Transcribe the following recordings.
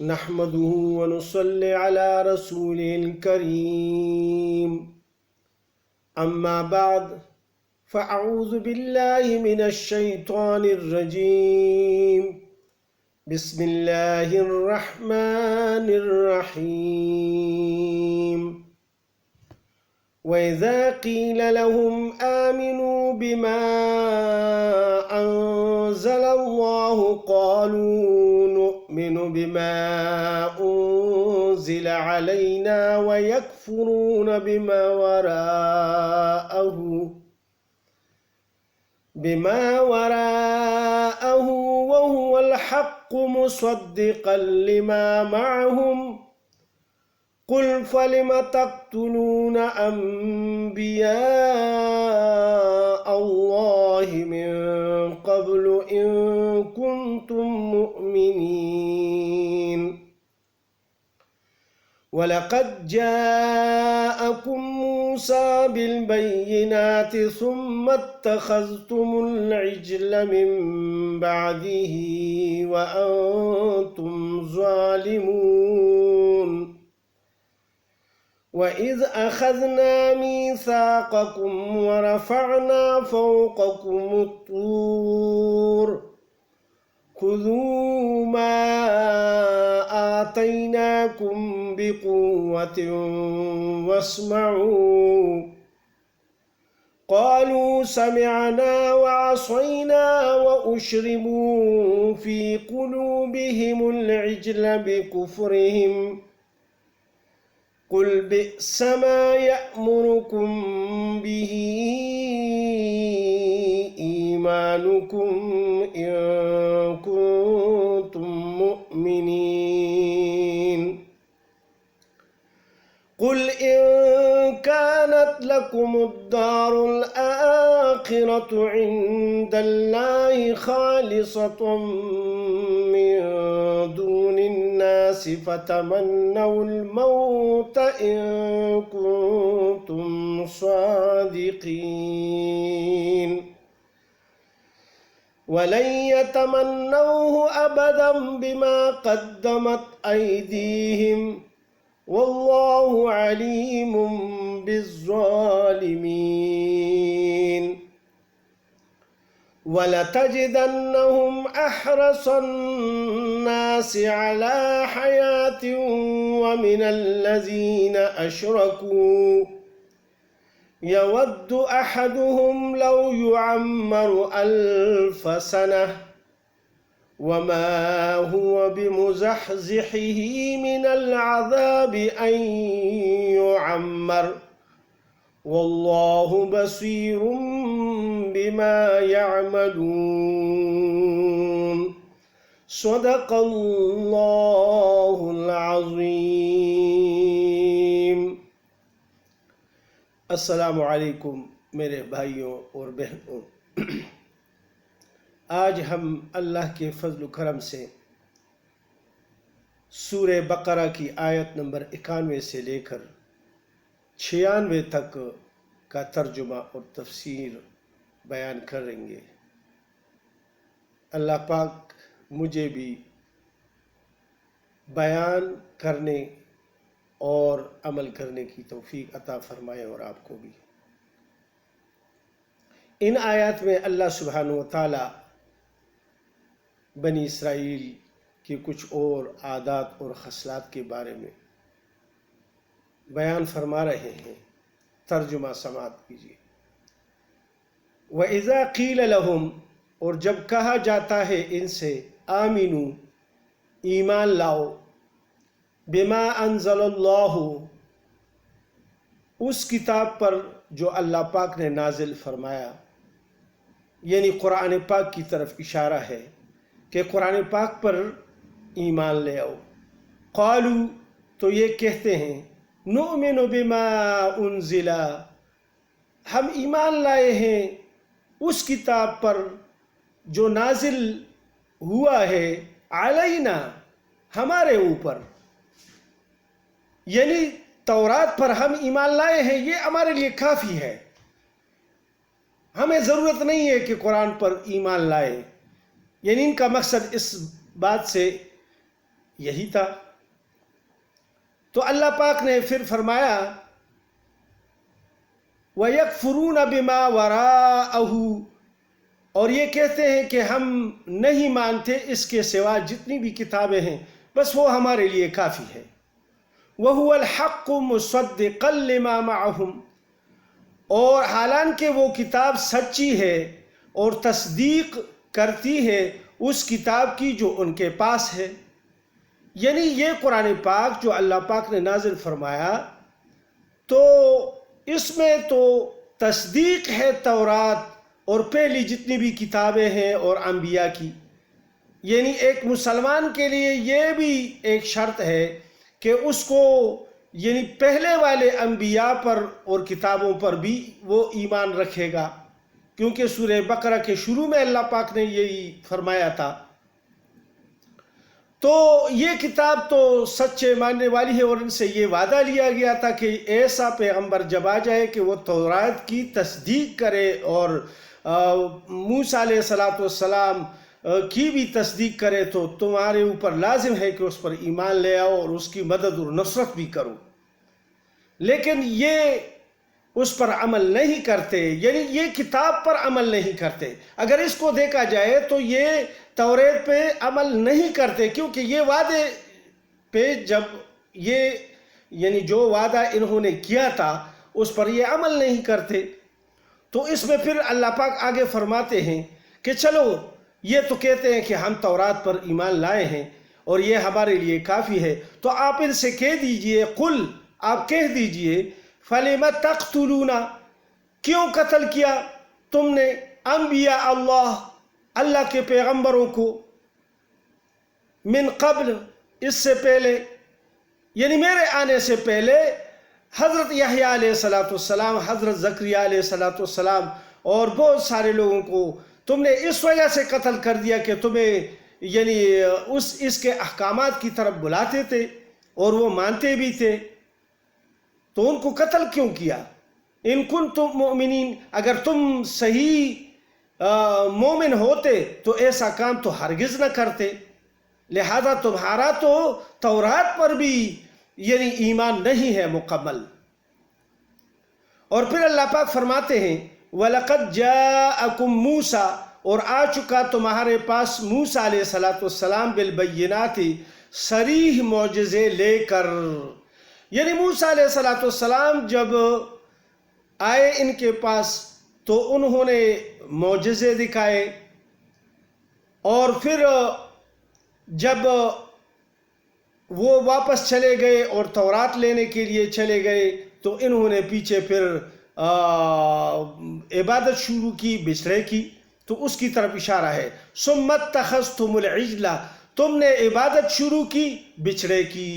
نحمده ونصلي على رسوله الكريم أما بعد فأعوذ بالله من الشيطان الرجيم بسم الله الرحمن الرحيم وإذا قيل لهم آمنوا بما أنزل الله قالوا نؤمن بما أنزل علينا ويكفرون بما وراءه وهو الحق مصدقا لما معهم قل فلم تقتلون أنبياء الله من قبل إن كنتم مؤمنين ولقد جاءكم موسى بالبينات ثم اتخذتم العجل من بعده وأنتم ظالمون وإذ أخذنا ميثاقكم ورفعنا فوقكم الطور خذوا ما آتيناكم بقوة واسمعوا قالوا سمعنا وعصينا وأشربوا في قلوبهم العجل بكفرهم قل بئس ما يأمركم به إيمانكم إن كنتم مؤمنين قل إن كانت لكم الدار الآخرة عند الله خالصة من دون الناس فتمنوا الموت إن كنتم صادقين ولن يتمنوه أبدا بما قدمت أيديهم والله عليم بالظالمين ولتجدنهم أحرص الناس على حياة ومن الذين أشركوا يود أحدهم لو يعمر 1000 سنة وما هو بمزحزحه من العذاب أن يعمر والله بصير بما يعملون صدق الله العظيم۔ السلام علیکم میرے بھائیوں اور بہنوں، آج ہم اللہ کے فضل و کرم سے سورہ بقرہ کی آیت نمبر 91 سے لے کر 96 تک کا ترجمہ اور تفسیر بیان کریں گے۔ اللہ پاک مجھے بھی بیان کرنے اور عمل کرنے کی توفیق عطا فرمائے اور آپ کو بھی۔ ان آیات میں اللہ سبحانہ و تعالی بنی اسرائیل کے کچھ اور عادات اور خصلات کے بارے میں بیان فرما رہے ہیں۔ ترجمہ سماعت کیجیے۔ وَإِذَا قِيلَ لَهُمْ، اور جب کہا جاتا ہے ان سے، آمینو، ایمان لاؤ، بما انزل اللہ، اس کتاب پر جو اللہ پاک نے نازل فرمایا، یعنی قرآن پاک کی طرف اشارہ ہے کہ قرآن پاک پر ایمان لے آؤ۔ قالو، تو یہ کہتے ہیں، نؤمن بما انزل، ہم ایمان لائے ہیں اس کتاب پر جو نازل ہوا ہے، علینا، ہمارے اوپر، یعنی تورات پر ہم ایمان لائے ہیں، یہ ہمارے لیے کافی ہے، ہمیں ضرورت نہیں ہے کہ قرآن پر ایمان لائے۔ یعنی ان کا مقصد اس بات سے یہی تھا۔ تو اللہ پاک نے پھر فرمایا وَيَكْفُرُونَ بِمَا وَرَاءَهُ، اور یہ کہتے ہیں کہ ہم نہیں مانتے اس کے سوا جتنی بھی کتابیں ہیں، بس وہ ہمارے لیے کافی ہے۔ وَهُوَ الْحَقُّ مُصَدِّقًا لِمَا مَعَهُمْ، اور حالانکہ وہ کتاب سچی ہے اور تصدیق کرتی ہے اس کتاب کی جو ان کے پاس ہے۔ یعنی یہ قرآن پاک جو اللہ پاک نے نازل فرمایا تو اس میں تو تصدیق ہے تورات اور پہلی جتنی بھی کتابیں ہیں اور انبیاء کی۔ یعنی ایک مسلمان کے لیے یہ بھی ایک شرط ہے کہ اس کو یعنی پہلے والے انبیاء پر اور کتابوں پر بھی وہ ایمان رکھے گا، کیونکہ سورہ بقرہ کے شروع میں اللہ پاک نے یہی فرمایا تھا۔ تو یہ کتاب تو سچے ماننے والی ہے، اور ان سے یہ وعدہ لیا گیا تھا کہ ایسا پیغمبر جب آ جائے کہ وہ تورات کی تصدیق کرے اور موسیٰ علیہ السلام کی بھی تصدیق کرے، تو تمہارے اوپر لازم ہے کہ اس پر ایمان لے آؤ اور اس کی مدد اور نصرت بھی کرو۔ لیکن یہ اس پر عمل نہیں کرتے، یعنی یہ کتاب پر عمل نہیں کرتے۔ اگر اس کو دیکھا جائے تو یہ توریت پہ عمل نہیں کرتے، کیونکہ یہ وعدے پہ جب یہ یعنی جو وعدہ انہوں نے کیا تھا اس پر یہ عمل نہیں کرتے۔ تو اس میں پھر اللہ پاک آگے فرماتے ہیں کہ چلو یہ تو کہتے ہیں کہ ہم تورات پر ایمان لائے ہیں اور یہ ہمارے لیے کافی ہے، تو آپ ان سے کہہ دیجئے، قل، آپ کہہ دیجئے، فَلِمَ تَقْتُلُونَ، کیوں قتل کیا تم نے انبیاء اللہ کے پیغمبروں کو، من قبل، اس سے پہلے، یعنی میرے آنے سے پہلے حضرت یحییٰ علیہ السلام، حضرت زکریا علیہ السلام اور بہت سارے لوگوں کو تم نے اس وجہ سے قتل کر دیا کہ تمہیں یعنی اس کے احکامات کی طرف بلاتے تھے اور وہ مانتے بھی تھے، تو ان کو قتل کیوں کیا؟ ان کنتم مؤمنین، اگر تم صحیح مومن ہوتے تو ایسا کام تو ہرگز نہ کرتے، لہذا تمہارا تو تورات پر بھی یعنی ایمان نہیں ہے مکمل۔ اور پھر اللہ پاک فرماتے ہیں وَلَقَدْ جَاءَكُمْ مُوسَىٰ، اور آ چکا تمہارے پاس موسیٰ علیہ السلام بالبینات، صریح معجزے لے کر۔ یعنی موسیٰ علیہ السلام جب آئے ان کے پاس تو انہوں نے معجزے دکھائے، اور پھر جب وہ واپس چلے گئے اور تورات لینے کے لیے چلے گئے تو انہوں نے پیچھے پھر عبادت شروع کی بچڑے کی، تو اس کی طرف اشارہ ہے۔ ثُمَّ اتَّخَذْتُمُ الْعِجْلَ، تم نے عبادت شروع کی بچڑے کی،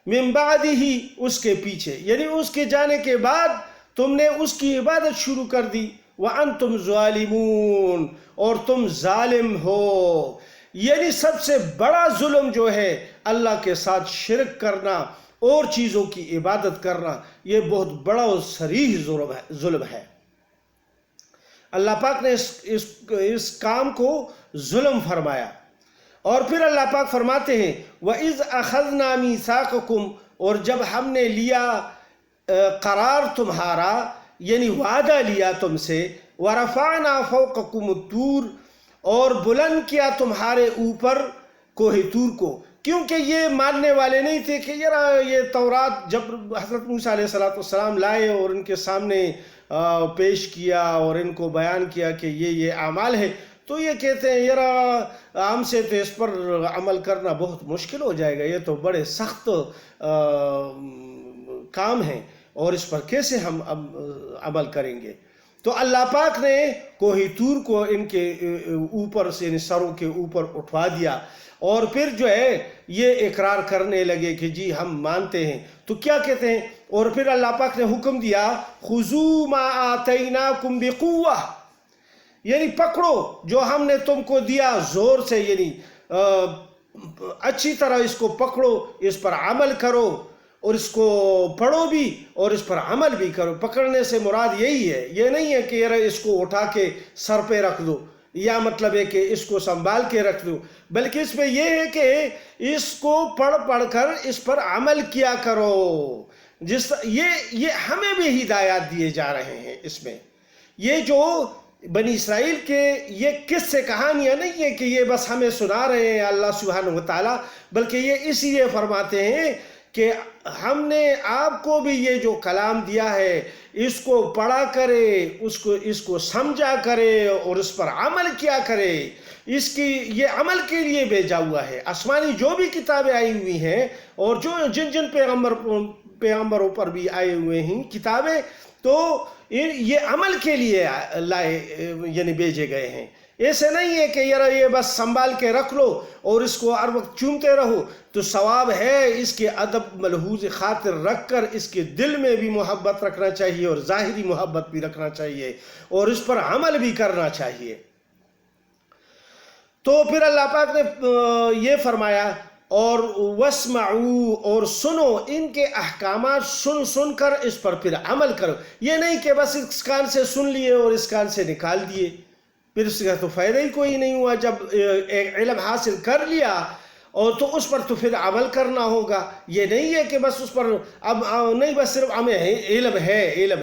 من بعدہ، اس کے پیچھے، یعنی اس کے جانے کے بعد تم نے اس کی عبادت شروع کر دی، وَأَنْتُمْ ظَالِمُونَ، اور تم ظالم ہو۔ یعنی سب سے بڑا ظلم جو ہے اللہ کے ساتھ شرک کرنا اور چیزوں کی عبادت کرنا، یہ بہت بڑا اور صریح ظلم ہے۔ اللہ پاک نے اس کام کو ظلم فرمایا۔ اور پھر اللہ پاک فرماتے ہیں وَإِذْ أَخَذْنَا مِيثَاقَكُمْ، اور جب ہم نے لیا قرار تمہارا، یعنی وعدہ لیا تم سے، وَرَفَعْنَا فَوْقَكُمُ الطُّورَ، اور بلند کیا تمہارے اوپر کوہ طور کو، کیونکہ یہ ماننے والے نہیں تھے کہ یہ تورات جب حضرت موسیٰ علیہ السلام لائے اور ان کے سامنے پیش کیا اور ان کو بیان کیا کہ یہ اعمال ہے، تو یہ کہتے ہیں ہم سے تو اس پر عمل کرنا بہت مشکل ہو جائے گا، یہ تو بڑے سخت کام ہیں اور اس پر کیسے ہم عمل کریں گے۔ تو اللہ پاک نے کوہ طور کو ان کے اوپر سے، یعنی سروں کے اوپر اٹھوا دیا، اور پھر جو ہے یہ اقرار کرنے لگے کہ جی ہم مانتے ہیں۔ تو کیا کہتے ہیں، اور پھر اللہ پاک نے حکم دیا خُذُوا مَا آتَيْنَاكُمْ بِقُوَّةٍ، یعنی پکڑو جو ہم نے تم کو دیا زور سے، یعنی اچھی طرح اس کو پکڑو، اس پر عمل کرو، اور اس کو پڑھو بھی اور اس پر عمل بھی کرو۔ پکڑنے سے مراد یہی ہے، یہ نہیں ہے کہ اس کو اٹھا کے سر پہ رکھ دو، یا مطلب ہے کہ اس کو سنبھال کے رکھ لو، بلکہ اس میں یہ ہے کہ اس کو پڑھ کر اس پر عمل کیا کرو۔ یہ ہمیں بھی ہدایات دیے جا رہے ہیں اس میں۔ یہ جو بنی اسرائیل کے یہ قصے کہانیاں نہیں ہیں کہ یہ بس ہمیں سنا رہے ہیں اللہ سبحانہ وتعالیٰ، بلکہ یہ اسی لیے فرماتے ہیں کہ ہم نے آپ کو بھی یہ جو کلام دیا ہے اس کو پڑھا کرے، اس کو سمجھا کرے اور اس پر عمل کیا کرے۔ یہ عمل کے لیے بھیجا ہوا ہے۔ آسمانی جو بھی کتابیں آئی ہوئی ہیں اور جن پیغمبروں پر بھی آئے ہوئے ہیں کتابیں، تو یہ عمل کے لیے یعنی بھیجے گئے ہیں۔ ایسے نہیں ہے کہ یہ بس سنبھال کے رکھ لو اور اس کو ہر وقت چومتے رہو تو ثواب ہے۔ اس کے ادب ملحوظ خاطر رکھ کر اس کے دل میں بھی محبت رکھنا چاہیے اور ظاہری محبت بھی رکھنا چاہیے اور اس پر عمل بھی کرنا چاہیے۔ تو پھر اللہ پاک نے یہ فرمایا اور واسمعوا، اور سنو ان کے احکامات، سن کر اس پر پھر عمل کرو۔ یہ نہیں کہ بس اس کان سے سن لیے اور اس کان سے نکال دیے، پھر اس کا تو فائدہ ہی کوئی نہیں ہوا۔ جب ایک علم حاصل کر لیا اور تو اس پر تو پھر عمل کرنا ہوگا۔ یہ نہیں ہے کہ بس اس پر اب نہیں، بس صرف ہمیں علم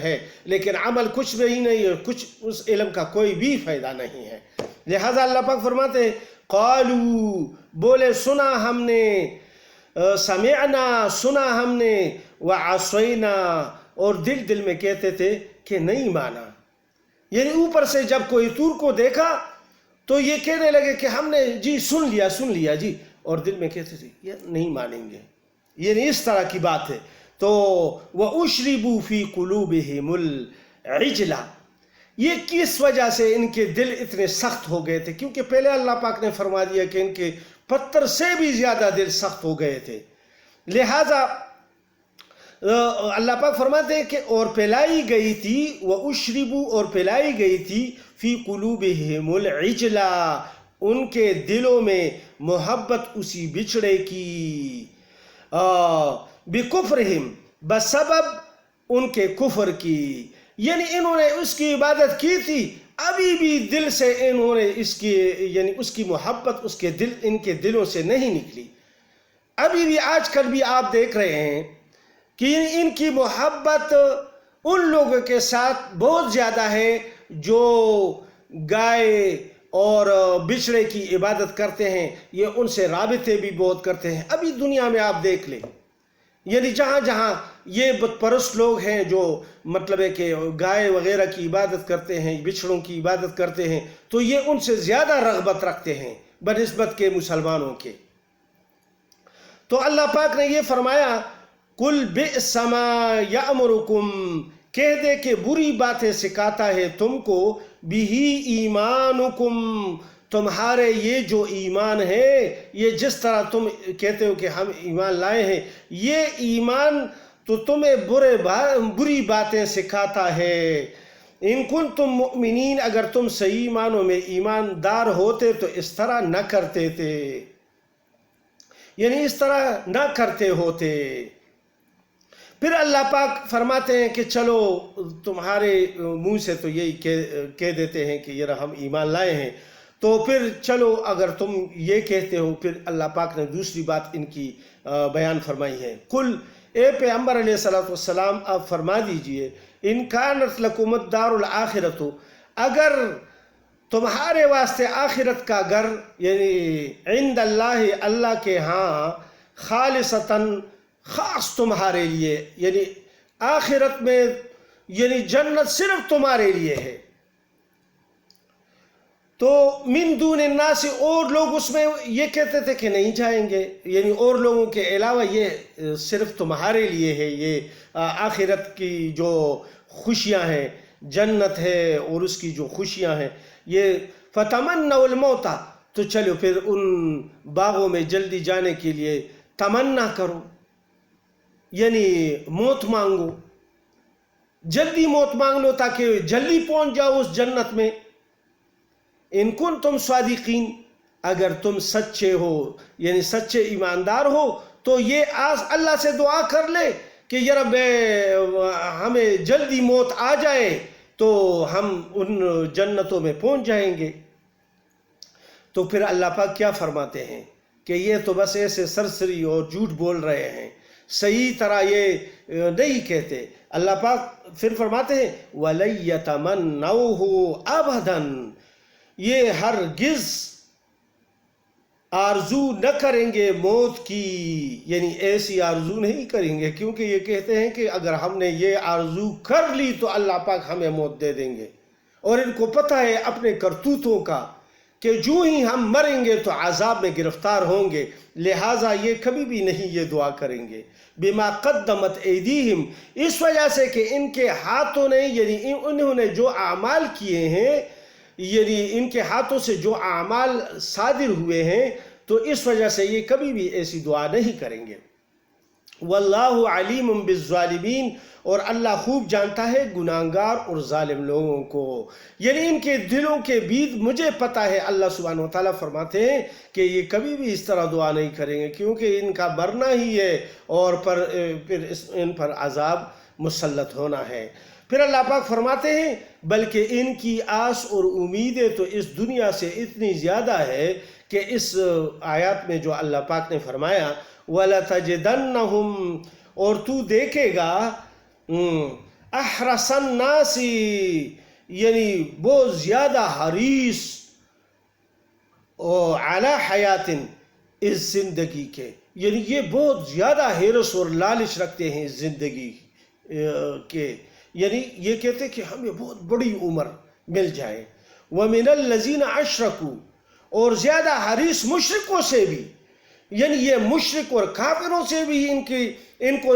ہے لیکن عمل کچھ بھی نہیں ہے، کچھ اس علم کا کوئی بھی فائدہ نہیں ہے۔ لہذا اللہ پاک فرماتے ہیں قالوا، بولے سنا ہم نے، سمعنا سنا ہم نے، وعصینا، اور دل میں کہتے تھے کہ نہیں مانا۔ یعنی اوپر سے جب کوئی تور کو دیکھا تو یہ کہنے لگے کہ ہم نے جی سن لیا جی، اور دل میں کہتے تھے یہ نہیں مانیں گے۔ یعنی اس طرح کی بات ہے۔ تو وَأُشْرِبُوا فِي قُلُوبِهِمُ الْعِجْلَ، یہ کس وجہ سے ان کے دل اتنے سخت ہو گئے تھے؟ کیونکہ پہلے اللہ پاک نے فرما دیا کہ ان کے پتھر سے بھی زیادہ دل سخت ہو گئے تھے۔ لہذا اللہ پاک فرماتے ہیں کہ اور پھیلائی گئی تھی، وَأُشْرِبُوا، اور پھیلائی گئی تھی، فی قلوبہم العجل، ان کے دلوں میں محبت اسی بچڑے کی، بکفرہم، بسبب ان کے کفر کی۔ یعنی انہوں نے اس کی عبادت کی تھی، ابھی بھی دل سے انہوں نے اس کی محبت ان کے دلوں سے نہیں نکلی۔ ابھی بھی آج کل بھی آپ دیکھ رہے ہیں کہ ان کی محبت ان لوگوں کے ساتھ بہت زیادہ ہے جو گائے اور بچڑے کی عبادت کرتے ہیں، یہ ان سے رابطے بھی بہت کرتے ہیں۔ ابھی دنیا میں آپ دیکھ لیں، یعنی جہاں جہاں یہ بت پرست لوگ ہیں جو مطلب ہے کہ گائے وغیرہ کی عبادت کرتے ہیں، بچڑوں کی عبادت کرتے ہیں، تو یہ ان سے زیادہ رغبت رکھتے ہیں بنسبت کے مسلمانوں کے۔ تو اللہ پاک نے یہ فرمایا قُلْ بِئْسَ مَا يَأْمُرُكُمْ، کہہ دے کہ بری باتیں سکھاتا ہے تم کو، بِهِ ایمانکم، تمہارے یہ جو ایمان ہے، یہ جس طرح تم کہتے ہو کہ ہم ایمان لائے ہیں، یہ ایمان تو تمہیں بری باتیں سکھاتا ہے۔ ان کنتم مؤمنین، اگر تم صحیح معنوں میں ایماندار ہوتے تو اس طرح نہ کرتے تھے، یعنی اس طرح نہ کرتے ہوتے۔ پھر اللہ پاک فرماتے ہیں کہ چلو تمہارے منہ سے تو یہی کہہ دیتے ہیں کہ یہ ہم ایمان لائے ہیں، تو پھر چلو اگر تم یہ کہتے ہو، پھر اللہ پاک نے دوسری بات ان کی بیان فرمائی ہے۔ قل، اے پیغمبر علیہ السلام، آپ فرما دیجئے، ان کانت لکم الدار الآخرۃ، اگر تمہارے واسطے آخرت کا گھر، یعنی عند اللہ، اللہ کے ہاں، خالصتاً، خاص تمہارے لیے، یعنی آخرت میں یعنی جنت صرف تمہارے لیے ہے، تو من دون الناس، اور لوگ اس میں یہ کہتے تھے کہ نہیں جائیں گے، یعنی اور لوگوں کے علاوہ یہ صرف تمہارے لیے ہے، یہ آخرت کی جو خوشیاں ہیں، جنت ہے اور اس کی جو خوشیاں ہیں، یہ فتمنوا الموت، تو چلو پھر ان باغوں میں جلدی جانے کے لیے تمنا کرو، یعنی موت مانگو، جلدی موت مانگ لو تاکہ جلدی پہنچ جاؤ اس جنت میں۔ ان کنتم صادقین، اگر تم سچے ہو، یعنی سچے ایماندار ہو، تو یہ اللہ سے دعا کر لے کہ یا رب ہمیں جلدی موت آ جائے تو ہم ان جنتوں میں پہنچ جائیں گے۔ تو پھر اللہ پاک کیا فرماتے ہیں کہ یہ تو بس ایسے سرسری اور جھوٹ بول رہے ہیں، صحیح طرح یہ نہیں کہتے۔ اللہ پاک پھر فرماتے ہیں وَلَن يَتَمَنَّوْهُ أَبَدًا، یہ ہرگز آرزو نہ کریں گے موت کی، یعنی ایسی آرزو نہیں کریں گے، کیونکہ یہ کہتے ہیں کہ اگر ہم نے یہ آرزو کر لی تو اللہ پاک ہمیں موت دے دیں گے، اور ان کو پتہ ہے اپنے کرتوتوں کا کہ جو ہی ہم مریں گے تو عذاب میں گرفتار ہوں گے، لہٰذا یہ کبھی بھی نہیں یہ دعا کریں گے۔ بما قدمت ایدیہم، اس وجہ سے کہ ان کے ہاتھوں نے، یعنی انہوں نے جو اعمال کیے ہیں، یعنی ان کے ہاتھوں سے جو اعمال صادر ہوئے ہیں، تو اس وجہ سے یہ کبھی بھی ایسی دعا نہیں کریں گے۔ واللہ علیم بالظالمین، اور اللہ خوب جانتا ہے گناہگار اور ظالم لوگوں کو، یعنی ان کے دلوں کے بیت مجھے پتہ ہے۔ اللہ سبحانہ وتعالیٰ فرماتے ہیں کہ یہ کبھی بھی اس طرح دعا نہیں کریں گے، کیونکہ ان کا مرنا ہی ہے اور پھر ان پر عذاب مسلط ہونا ہے۔ پھر اللہ پاک فرماتے ہیں بلکہ ان کی آس اور امیدیں تو اس دنیا سے اتنی زیادہ ہے کہ اس آیات میں جو اللہ پاک نے فرمایا وَلَتَجِدَنَّهُمْ، اور تو دیکھے گا احرص الناس، یعنی بہت زیادہ حریص علی حیات، اس زندگی کے، یعنی یہ بہت زیادہ حرص اور لالچ رکھتے ہیں اس زندگی کے، یعنی یہ کہتے ہیں کہ ہمیں بہت بڑی عمر مل جائے۔ وَمِنَ الَّذِينَ أَشْرَكُوا، اور زیادہ حریص مشرکوں سے بھی، یعنی یہ مشرک اور کافروں سے بھی ان کو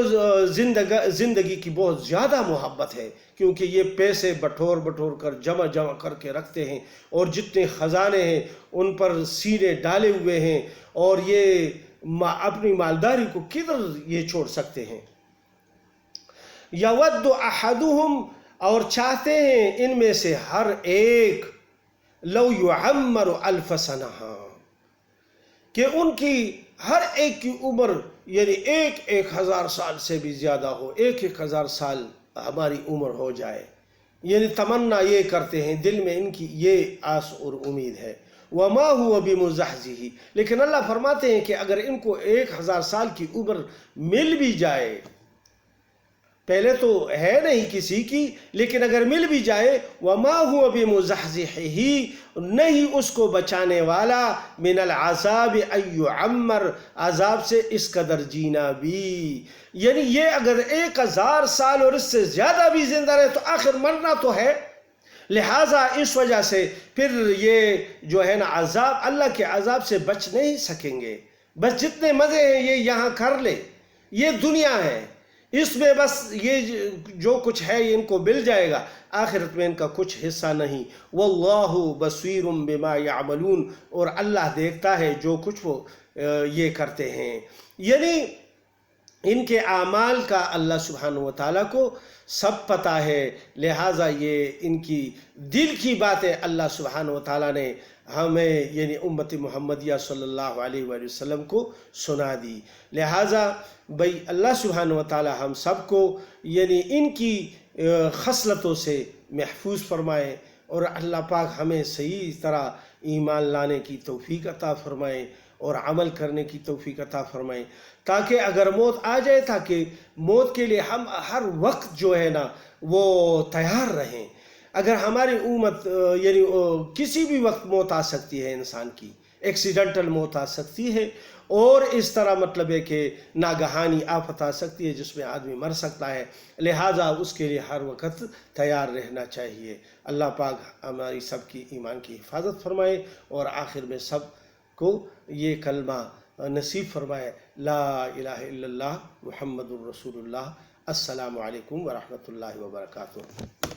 زندگی کی بہت زیادہ محبت ہے، کیونکہ یہ پیسے بٹور کر جمع کر کے رکھتے ہیں، اور جتنے خزانے ہیں ان پر سینے ڈالے ہوئے ہیں، اور یہ اپنی مالداری کو کدھر یہ چھوڑ سکتے ہیں۔ یود احدہم، اور چاہتے ہیں ان میں سے ہر ایک، لو یعمر الف سنہ، کہ ان کی ہر ایک کی عمر یعنی 1000 سال سے بھی زیادہ ہو، 1000 سال ہماری عمر ہو جائے، یعنی تمنا یہ کرتے ہیں، دل میں ان کی یہ آس اور امید ہے۔ وما هو بمزحزحہ، لیکن اللہ فرماتے ہیں کہ اگر ان کو 1000 سال کی عمر مل بھی جائے، پہلے تو ہے نہیں کسی کی، لیکن اگر مل بھی جائے، وما هو بمزحزحہ، نہیں اس کو بچانے والا، من العذاب ان یعمر، عذاب سے اس قدر جینا بھی، یعنی یہ اگر 1000 سال اور اس سے زیادہ بھی زندہ رہے تو آخر مرنا تو ہے، لہٰذا اس وجہ سے پھر یہ جو ہے نا عذاب، اللہ کے عذاب سے بچ نہیں سکیں گے۔ بس جتنے مزے ہیں یہ یہاں کر لے، یہ دنیا ہے، اس میں بس یہ جو کچھ ہے یہ ان کو مل جائے گا، آخرت میں ان کا کچھ حصہ نہیں۔ واللہ بصیر بما یعملون، اور اللہ دیکھتا ہے جو کچھ وہ یہ کرتے ہیں، یعنی ان کے اعمال کا اللہ سبحانہ وتعالیٰ کو سب پتہ ہے، لہٰذا یہ ان کی دل کی باتیں اللہ سبحانہ وتعالیٰ نے ہمیں یعنی امت محمدیہ صلی اللہ علیہ وآلہ وسلم کو سنا دی۔ لہٰذا بھئی اللہ سبحانہ وتعالیٰ ہم سب کو یعنی ان کی خصلتوں سے محفوظ فرمائے، اور اللہ پاک ہمیں صحیح طرح ایمان لانے کی توفیق عطا فرمائے اور عمل کرنے کی توفیق عطا فرمائے، تاکہ اگر موت آ جائے، تاکہ موت کے لیے ہم ہر وقت جو ہے نا وہ تیار رہیں۔ اگر ہماری امت یعنی کسی بھی وقت موت آ سکتی ہے، انسان کی ایکسیڈنٹل موت آ سکتی ہے، اور اس طرح مطلب ہے کہ ناگہانی آفت آ سکتی ہے جس میں آدمی مر سکتا ہے، لہٰذا اس کے لیے ہر وقت تیار رہنا چاہیے۔ اللہ پاک ہماری سب کی ایمان کی حفاظت فرمائے، اور آخر میں سب کو یہ کلمہ نصیب فرمائے، لا الہ الا اللہ محمد الرسول اللہ۔ السلام علیکم ورحمۃ اللہ وبرکاتہ۔